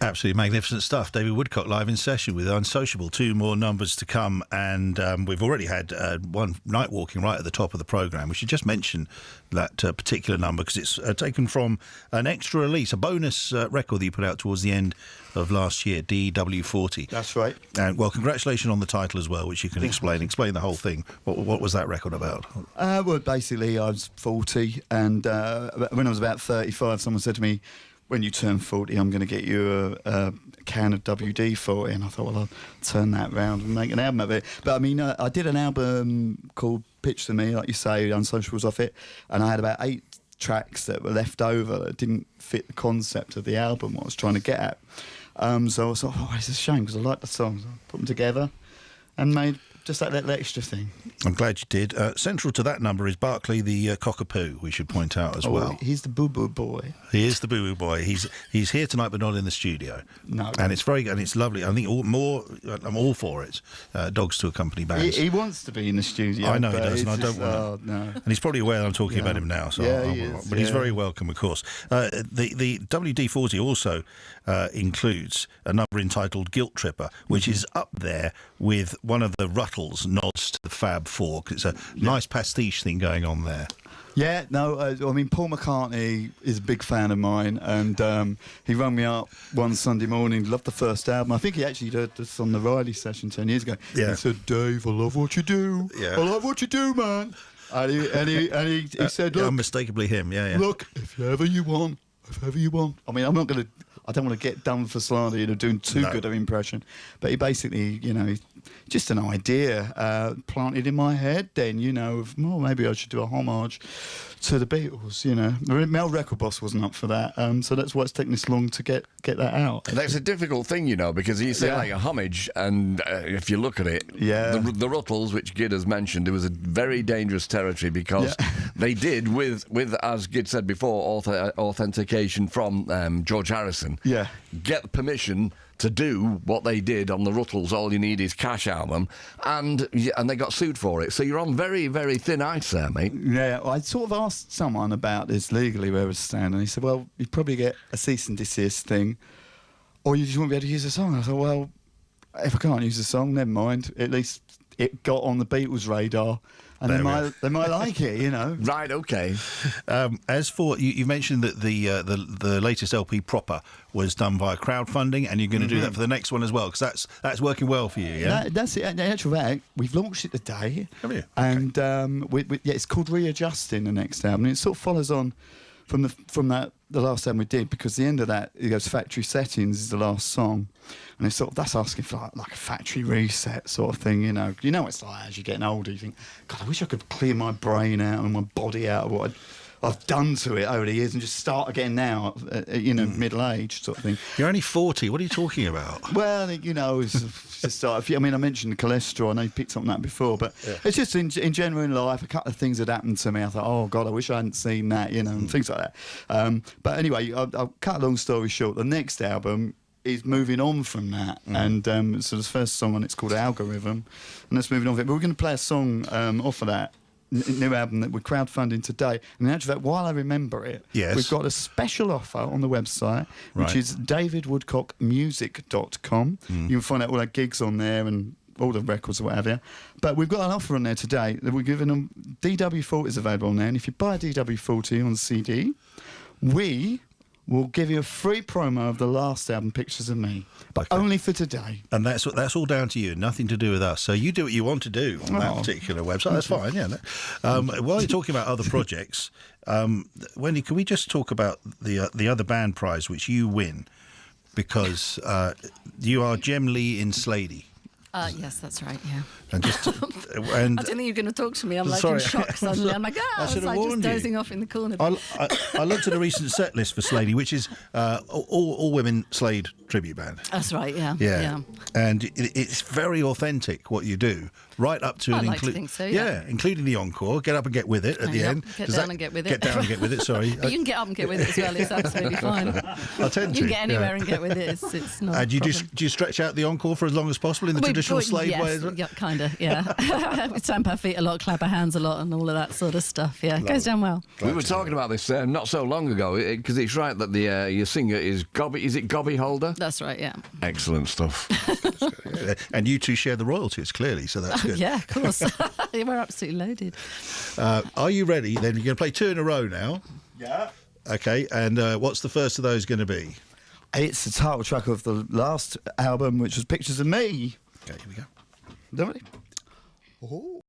Absolutely magnificent stuff. David Woodcock live in session with Unsociable. 2 more numbers to come, and we've already had one Night Walking right at the top of the programme. We should just mention that particular number because it's taken from an extra release, a bonus record that you put out towards the end of last year, DW40. That's right. And well, congratulations on the title as well, which you can explain the whole thing. What was that record about? Well, basically, I was 40, and when I was about 35, someone said to me, when you turn 40, I'm going to get you a can of WD-40. And I thought, well, I'll turn that round and make an album of it. But I mean, I did an album called Pitch to Me, like you say, Unsociables off it, and I had about 8 tracks that were left over that didn't fit the concept of the album, what I was trying to get at. So I was like, oh, it's a shame because I like the songs. I put them together and made just that little extra thing. I'm glad you did. Central to that number is Barclay the cockapoo, we should point out as well. He's the boo-boo boy. He is the boo-boo boy. He's here tonight but not in the studio. No. And it's lovely. I think I'm all for it. Dogs to accompany bands. He wants to be in the studio. I know he does, and I don't want to. No. And he's probably aware I'm talking about him now. So he is, but he's very welcome, of course. The WD-40 also includes a number entitled Guilt Tripper, which is up there with one of the Ruttles nods to the Fab Four. It's a nice pastiche thing going on there. Yeah, no, I mean, Paul McCartney is a big fan of mine, and he rang me up one Sunday morning, loved the first album. I think he actually did this on the Riley session 10 years ago. Yeah. He said, Dave, I love what you do. Yeah. I love what you do, man. And he said, look, unmistakably him, yeah. Look, if ever you want. I mean, I don't want to get done for slander, doing too good an impression. But he basically, just an idea planted in my head then, of, well, maybe I should do a homage to the Beatles, Mel Record Boss wasn't up for that, so that's why it's taken this long to get that out. And that's a difficult thing, because you say like a homage, and if you look at it, the Ruttles, which Gid has mentioned, it was a very dangerous territory because they did, with as Gid said before, authentication from George Harrison, get permission to do what they did on the Ruttles' All You Need Is Cash album, and they got sued for it. So you're on very, very thin ice there, mate. Yeah, well, I sort of asked someone about this legally, where it was stand, and he said, well, you'd probably get a cease and desist thing, or you just won't be able to use the song. I thought, well, if I can't use the song, never mind. At least it got on the Beatles' radar, and they might like it, Right, okay. As for you mentioned that the latest LP proper was done via crowdfunding, and you're going to do that for the next one as well, because that's working well for you. Yeah, that's it. In actual fact, we've launched it today. Have you? And it's called Readjusting, the next album. And it sort of follows on from the last album we did, because the end of that, it goes Factory Settings is the last song, and it's that's asking for like a factory reset sort of thing, it's like as you're getting older, you think, God, I wish I could clear my brain out and my body out of what I've done to it over the years and just start again now, middle age sort of thing. You're only 40. What are you talking about? Well, it's just I mentioned cholesterol. I know you picked up on that before, but it's just in general in life, a couple of things had happened to me. I thought, oh God, I wish I hadn't seen that, and things like that. But anyway, I'll cut a long story short. The next album is moving on from that, and so the first song on it's called Algorithm, and that's moving on from it. But we're going to play a song off of that new album that we're crowdfunding today. And in actual fact, while I remember it, we've got a special offer on the website, which is davidwoodcockmusic.com. You can find out all our gigs on there and all the records or what have you. But we've got an offer on there today that we're giving them. DW40 is available on there, and if you buy a DW40 on CD, we will give you a free promo of the last album, Pictures of Me, but only for today. And that's all down to you, nothing to do with us. So you do what you want to do on that particular website. That's fine, yeah. While you're talking about other projects, Wendy, can we just talk about the other band prize which you win, because you are Jem Lee in Slady. Yes, that's right, yeah. And I didn't think you were going to talk to me. I'm like in shock suddenly. I'm like, I was like just dozing off in the corner. I looked at a recent set list for Slady, which is all women Slade tribute band. That's right, yeah. And it's very authentic what you do, right up to and like to think so, yeah. including the encore. Get up and get with it at the end. Get down and get with it. Get down and get with it. Sorry, but you can get up and get with it as well. It's absolutely fine. I tend to. You can get anywhere and get with it. It's not. Do you stretch out the encore for as long as possible in the traditional slave way? Yeah, kind of. Yeah, we stamp our feet a lot, clap our hands a lot, and all of that sort of stuff. Yeah, it goes down well. We were talking about this not so long ago because it's right that the your singer is Gobby. Is it Gobby Holder? That's right. Yeah. Excellent stuff. And you two share the royalties clearly, so that's good. Yeah, of course. We're absolutely loaded. Are you ready? Then you're going to play 2 in a row now. Yeah. Okay, and what's the first of those going to be? It's the title track of the last album, which was Pictures of Me. Okay, here we go. Ready? Oh.